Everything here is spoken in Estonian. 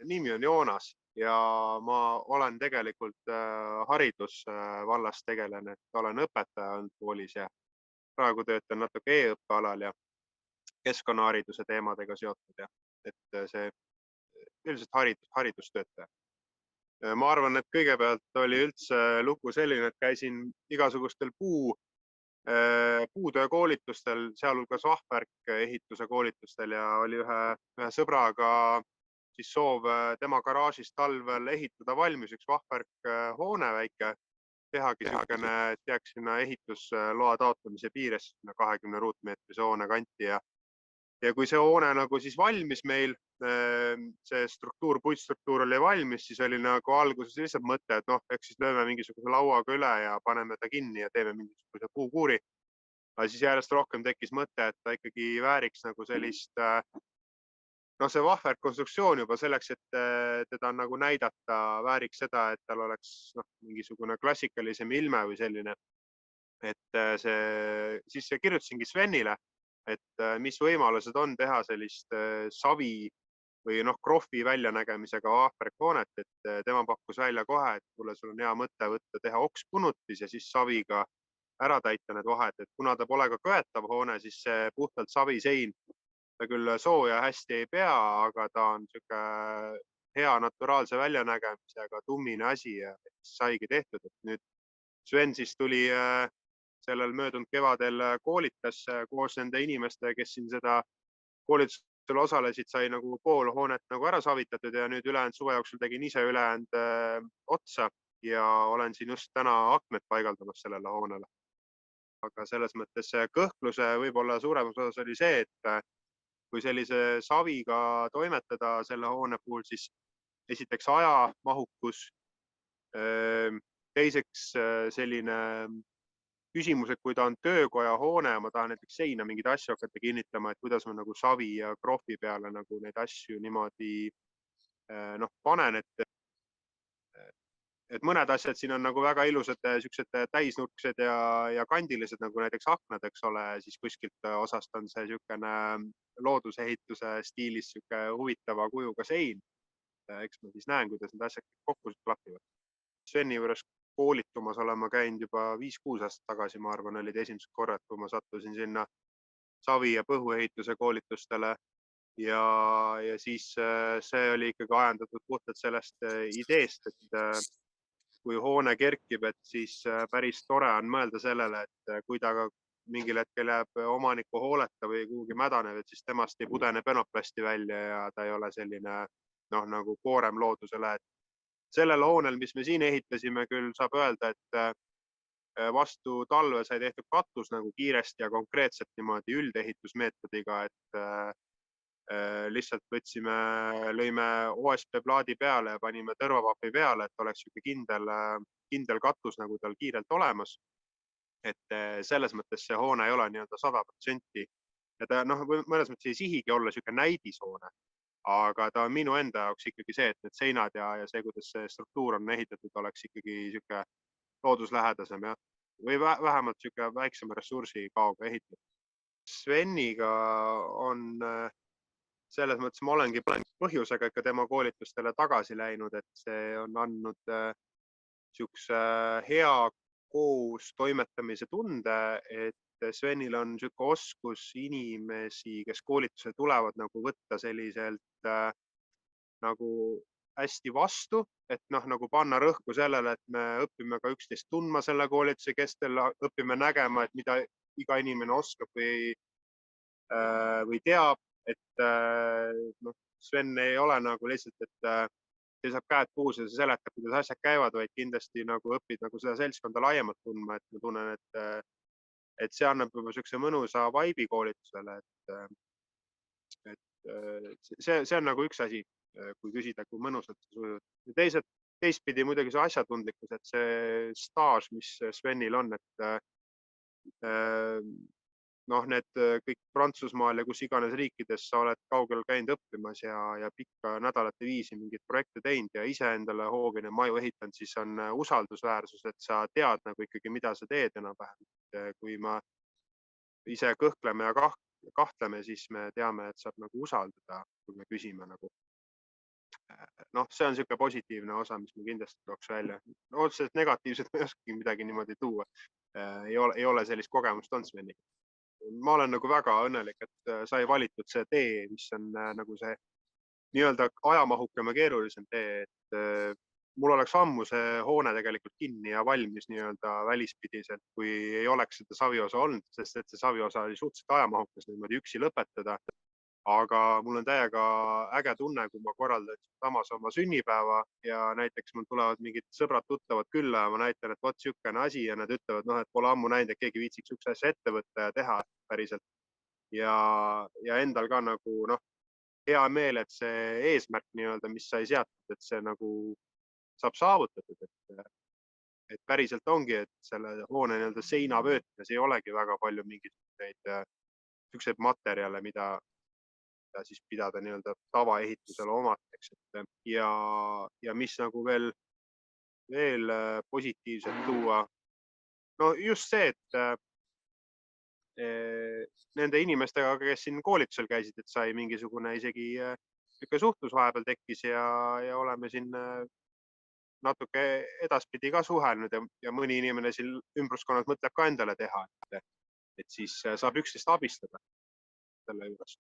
nimi on Joonas ja ma olen tegelikult haridusvallas tegelen, et olen õpetaja olnud koolis ja praegu töötan natuke e-õppealal ja keskkonnahariduse teemadega seotud ja see üldiselt haridustöötaja. Ma arvan, et kõigepealt oli üldse lugu selline, et käisin igasugustel puutöökoolitustel, sealhulgas vahvärk ehituse koolitustel ja oli ühe sõbraga siis soov tema garaažis talvel ehitada valmis üks vahvärk hoone väike, tehagi niisugune, et jääks sinna ehitusloa taotlemise piires 20 ruutmeetrise hoone kanti ja kui see hoone nagu siis valmis meil, see puitstruktuur oli valmis, siis oli nagu alguses lihtsalt mõte, et eks siis lööme mingisuguse lauaga üle ja paneme ta kinni ja teeme mingisuguse puukuuri. Aga siis järjest rohkem tekkis mõte, et ta ikkagi vääriks nagu sellist, see vahvärk konstruktsioon juba selleks, et teda nagu näidata, vääriks seda, et tal oleks mingisugune klassikalisem ilme või selline. Et siis kirjutasingi Svenile, et mis võimalused on teha sellist savi või krohvi väljanägemisega vahvärkhoonet, et tema pakkus välja kohe, et kuule, sul on hea mõte teha okspunutis ja siis saviga ära täita need vahed, et kuna ta pole ka köetav hoone, siis see puhtalt savisein, ta küll sooja hästi ei pea, aga ta on sihuke hea naturaalse väljanägemisega tummine asi ja saigi tehtud, et nüüd Sven siis tuli sellel möödunud kevadel koolitas koos nende inimestega, kes siin seda koolitusel osalesid, sai nagu pool hoonet nagu ära savitatud ja nüüd ülejäänud suve jooksul tegin ise ülejäänud otsa ja olen siin just täna akmed paigaldamas sellele hoonele. Aga selles mõttes kõhkluse võib-olla suuremas osas oli see, et kui sellise saviga toimetada selle hoone puhul, siis esiteks ajamahukus, teiseks selline küsimus, et kui ta on töökoja hoone ja ma tahan näiteks seina mingeid asju hakata kinnitama, et kuidas ma nagu savi ja krohvi peale nagu neid asju niimoodi panen, et mõned asjad siin on nagu väga ilusad siuksed täisnurksed ja kandilised nagu näiteks aknad, eks ole, siis kuskilt osast on see siukene loodusehituse stiilis siuke huvitava kujuga sein. Eks ma siis näen, kuidas need asjad kokku klapivad. Sveni juures koolitumas olen ma käinud juba 5-6 aastat tagasi, ma arvan, olid esimesed korrad, kui ma sattusin sinna savi- ja põhuehituse koolitustele ja siis see oli ikkagi ajendatud puhtalt sellest ideest, et kui hoone kerkib, et siis päris tore on mõelda sellele, et kui ta mingil hetkel jääb omaniku hooleta või kuhugi mädaneb, et siis temast ei pudene penoplasti välja ja ta ei ole selline nagu koorem loodusele. Sellel hoonel, mis me siin ehitasime, küll saab öelda, et vastu talve sai tehtud katus nagu kiiresti ja konkreetselt niimoodi üldehitusmeetodiga, et lihtsalt lõime OSB plaadi peale ja panime tõrvavapi peale, et oleks kindel katus nagu tal kiirelt olemas. Et selles mõttes see hoone ei ole nii-öelda 100% ja ta mõnes mõttes ei sihigi olla sihuke näidishoone. Aga ta on minu enda jaoks ikkagi see, et need seinad ja see, kuidas see struktuur on ehitatud, oleks ikkagi sihuke looduslähedasem või vähemalt sihuke väiksema ressursi kaoga ehitatud. Sveniga on selles mõttes, ma olengi põhjusega ikka tema koolitustele tagasi läinud, et see on andnud sihukese hea koos toimetamise tunde, et Svenil on sihuke oskus inimesi, kes koolitusele tulevad, nagu võtta selliselt nagu hästi vastu, et nagu panna rõhku sellele, et me õpime ka üksteist tundma selle koolituse kestel, õpime nägema, et mida iga inimene oskab või teab, et Sven ei ole nagu lihtsalt, et seisab käed puus ja seletab, kuidas asjad käivad, vaid kindlasti nagu õpid nagu seda seltskonda laiemalt tundma, et ma tunnen, et see annab juba siukse mõnusa vaibi koolitusele, et see on nagu üks asi, kui küsida, kui mõnusalt see sujub. Teistpidi muidugi see asjatundlikkus, et see staaž, mis Svenil on, et need kõik Prantsusmaal ja kus iganes riikides sa oled kaugel käinud õppimas ja pikka nädalate viisi mingeid projekte teinud ja ise endale hoovine maju ehitanud, siis on usaldusväärsus, et sa tead nagu ikkagi, mida sa teed enam-vähem. Kui ma ise kõhkleme ja kahtleme, siis me teame, et saab nagu usaldada, kui me küsime nagu. Noh, see on niisugune positiivne osa, mis ma kindlasti tooks välja. Otseselt negatiivset ma ei oskagi midagi niimoodi tuua. Ei ole sellist kogemust olnud Sveniga. Ma olen nagu väga õnnelik, et sai valitud see tee, mis on nagu see nii-öelda ajamahukam ja keerulisem tee, et mul oleks ammu see hoone tegelikult kinni ja valmis nii-öelda välispidiselt, kui ei oleks seda saviosa olnud, sest et see saviosa oli suhteliselt ajamahukas niimoodi üksi lõpetada. Aga mul on täiega äge tunne, kui ma korraldan samas oma sünnipäeva ja näiteks mul tulevad mingid sõbrad-tuttavad külla ja ma näitan, et vot niisugune asi ja nad ütlevad, et pole ammu näinud, et keegi viitsiks niisuguse asja ette võtta ja teha päriselt. Ja endal ka nagu hea meel, et see eesmärk nii-öelda, mis sai seatud, et see nagu saab saavutatud, et päriselt ongi, et selle hoone nii-öelda seinavöötmes ei olegi väga palju mingisuguseid materjale, mida siis pidada nii-öelda tavaehitusele omateks. Ja mis nagu veel positiivselt tuua. No just see, et nende inimestega, kes siin koolitusel käisid, et sai mingisugune isegi niisugune suhtlus vahepeal tekkis ja oleme siin natuke edaspidi ka suhelnud ja mõni inimene siin ümbruskonnas mõtleb ka endale teha, et siis saab üksteist abistada selle juures.